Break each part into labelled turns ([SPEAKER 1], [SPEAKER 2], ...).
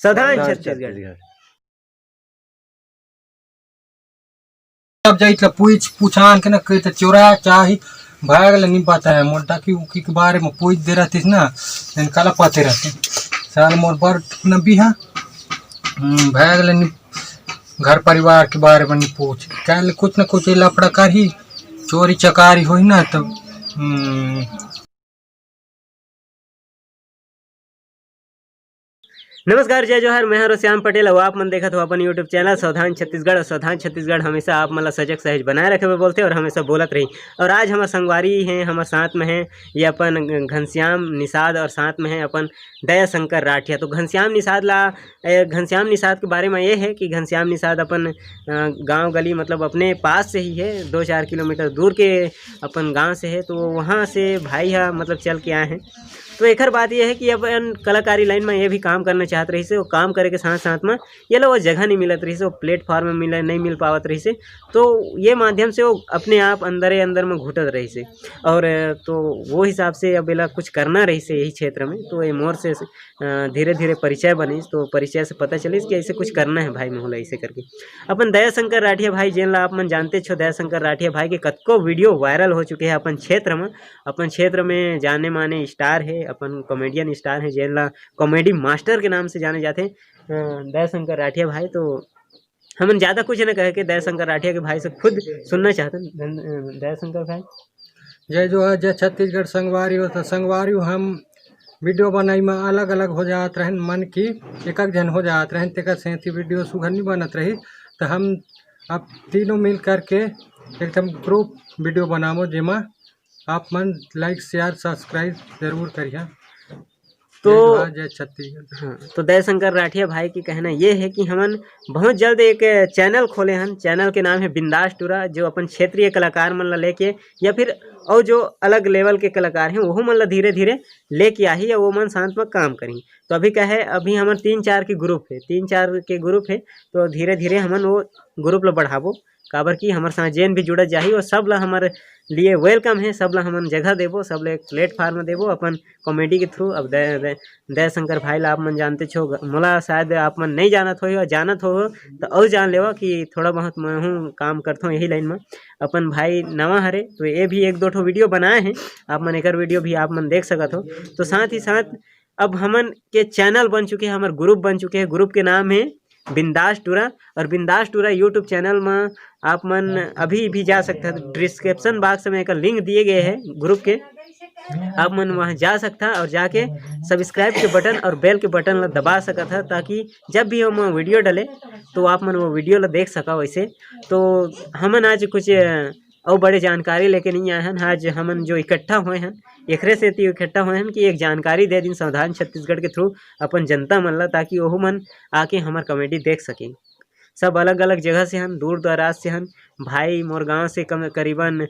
[SPEAKER 1] सावधान छत्तीसगढ़।
[SPEAKER 2] अब जाई त पूछान के ना कही त चोरा चाही भागल नहीं पता है मोटा की उकी के बारे में पूछ दे रहा थी ना इनका पते रहते साल मोर बर न बिहा भागल नहीं घर परिवार के बारे में नहीं पूछ कल कुछ न कुछ लफड़ा कर ही चोरी चकारी हो ना तो
[SPEAKER 1] नमस्कार, जय जोहार। मैं हूं श्याम पटेल और आप मन देखत हो अपन यूट्यूब चैनल सावधान छत्तीसगढ़। और सावधान छत्तीसगढ़ हमेशा आप मन ला सजग सहज बनाए रखे हुए बोलते और हमेशा बोलत रही। और आज हमारे संगवारी हैं, हमारे साथ में हैं ये अपन घनश्याम निषाद और साथ में है अपन दयाशंकर राठिया। तो घनश्याम निषाद के बारे में ये है कि घनश्याम निषाद अपन गांव गली मतलब अपने पास से ही है, 2-4 किलोमीटर दूर के अपन गांव से है। तो वहाँ से भाई है मतलब चल के आए हैं। तो एक बात यह है कि अपन कलाकारी लाइन में ये भी काम करना चाहत रही से, वो काम करे के साथ साथ में ये लोग वो जगह नहीं मिलत रही से, वो प्लेटफॉर्म में नहीं मिल पावत रही से। तो ये माध्यम से वो अपने आप अंदर में घुटत रही से। और तो वो हिसाब से अब इला कुछ करना रही से यही क्षेत्र में। तो ये मोर से धीरे धीरे परिचय बनी, तो परिचय से पता चली कि ऐसे कुछ करना है भाई मोहला ऐसे करके। अपन दयाशंकर राठिया भाई जेन ला आप मन जानते छो, दयाशंकर राठिया भाई के कतको वीडियो वायरल हो चुके हैं अपन क्षेत्र में जाने माने स्टार है, अपन कॉमेडियन स्टार है जेन ला कॉमेडी मास्टर के नाम से जाने जाते हैं दयाशंकर राठिया भाई। तो हम ज़्यादा कुछ न कहे कि दयाशंकर राठिया के भाई से खुद सुनना चाहते हैं। दयाशंकर भाई
[SPEAKER 2] जय जोहार, जय छत्तीसगढ़। संगवारी हो तो संगवारी हम वीडियो बनाई में अलग अलग हो जात रहन, मन की एक जन हो जात रहन, तेकर सेंती वीडियो सुघर नहीं बनत रही। तो हम अब तीनों मिल करके एकदम ग्रुप वीडियो बनावो जेमा आप मन लाइक शेयर सब्सक्राइब जरूर करिए।
[SPEAKER 1] तो
[SPEAKER 2] जय छत्तीसगढ़।
[SPEAKER 1] हाँ, तो दयाशंकर राठिया भाई की कहना ये है कि हमन बहुत जल्द एक चैनल खोले हैं। चैनल के नाम है बिंदास टूरा, जो अपन क्षेत्रीय कलाकार मन ला लेके या फिर और जो अलग लेवल के कलाकार हैं वो मन ला धीरे धीरे लेके आही या वो मन साथ में काम करी। तो अभी क्या है, अभी हमारे 3-4 के ग्रुप है। तो धीरे धीरे हमन वो ग्रुप ला बढ़ाबो, काबर की हमारे साथ जेन भी जुड़त जाही और सब ला हमारे लिए वेलकम है। सब ला हमन जगह देबो, सब ला एक प्लेटफार्म देबो अपन कॉमेडी के थ्रू। अब दयाशंकर भाई ला आप मन जानते छो, मोला शायद आप मन नहीं जानत हो या जानत हो तो और जान लेवा कि थोड़ा बहुत मैं हूँ काम करता हूँ यही लाइन में। अपन भाई नवा हरे तो ये भी 1-2 वीडियो बनाए हैं, आप मन एक वीडियो भी आप मन देख सकत हो। तो साथ ही साथ अब हमन के चैनल बन चुके हैं, हमारे ग्रुप बन चुके हैं। ग्रुप के नाम है बिंदास टूरा। और बिंदास टूरा यूट्यूब चैनल में आप मन अभी भी जा सकते हैं। डिस्क्रिप्शन बॉक्स में एक लिंक दिए गए हैं ग्रुप के, आप मन वहाँ जा सकता और जाके सब्सक्राइब के बटन और बेल के बटन ला दबा सकता है, ताकि जब भी हम वीडियो डाले तो आप मन वो वीडियो ला देख सका। वैसे तो हमन आज कुछ और बड़े जानकारी लेके नहीं आए हैं। आज हमन जो इकट्ठा हुए हैं एकरे से इकट्ठा हुए हैं कि एक जानकारी दे दिन सावधान छत्तीसगढ़ के थ्रू अपन जनता मन ला, ताकि वह मन आके हमार कॉमेडी देख सकें। सब अलग अलग जगह से हन, दूर दराज से हन। भाई मोर गाँव से करीबन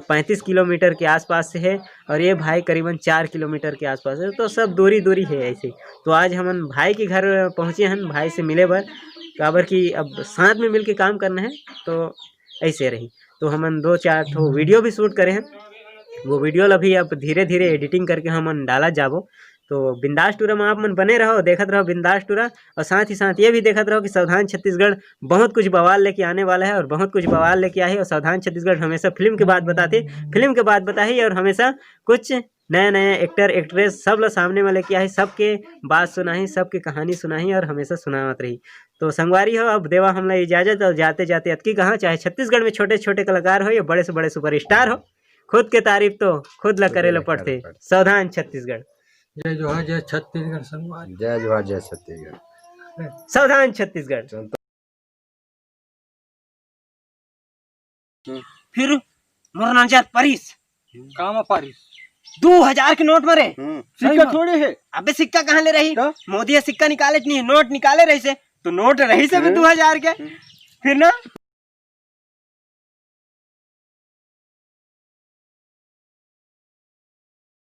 [SPEAKER 1] 35 किलोमीटर के आसपास से है और ये भाई करीबन 4 किलोमीटर के आसपास है। तो सब दूरी है ऐसे। तो आज हमन भाई के घर पहुँचे हैं, भाई से मिले बर, काबर कि अब साथ में मिल के काम करना है तो ऐसे रही। तो हमन 2-4 ठो वीडियो भी शूट करे हैं, वो वीडियो ला भी अब धीरे धीरे एडिटिंग करके हमन डाला जाबो। तो बिंदास टूरा में आप मन बने रहो, देखत रहो बिंदास टूरा। और साथ ही साथ ये भी देखत रहो कि सावधान छत्तीसगढ़ बहुत कुछ बवाल लेके आने वाला है और बहुत कुछ बवाल लेके आए। और सावधान छत्तीसगढ़ हमेशा फिल्म के बात बताही और हमेशा कुछ नया एक्टर एक्ट्रेस सब ला सामने में लेके आही, सबके बात सुनाही, सबके कहानी सुनाही और हमेशा सुनावत रही। तो संगवारी हो, अब देवा हमला इजाजत और जाते जाते अतकी कहाँ, चाहे छत्तीसगढ़ में छोटे छोटे कलाकार हो या बड़े से बड़े सुपरस्टार हो, खुद के तारीफ तो खुद ला करे ला पड़ते। सावधान छत्तीसगढ़।
[SPEAKER 2] जय जोहार, जय छत्तीसगढ़। संगवारी
[SPEAKER 3] जय जोहार, जय छत्तीसगढ़।
[SPEAKER 1] सावधान छत्तीसगढ़। फिर मोर जात परिस
[SPEAKER 2] काम पारिस
[SPEAKER 1] 2000 के नोट मरे
[SPEAKER 2] सिक्का थोड़े है।
[SPEAKER 1] अबे सिक्का कहाँ ले रही, मोदी सिक्का निकाले नहीं, नोट निकाले रही से, तो नोट रही से भी 2000 के। फिर ना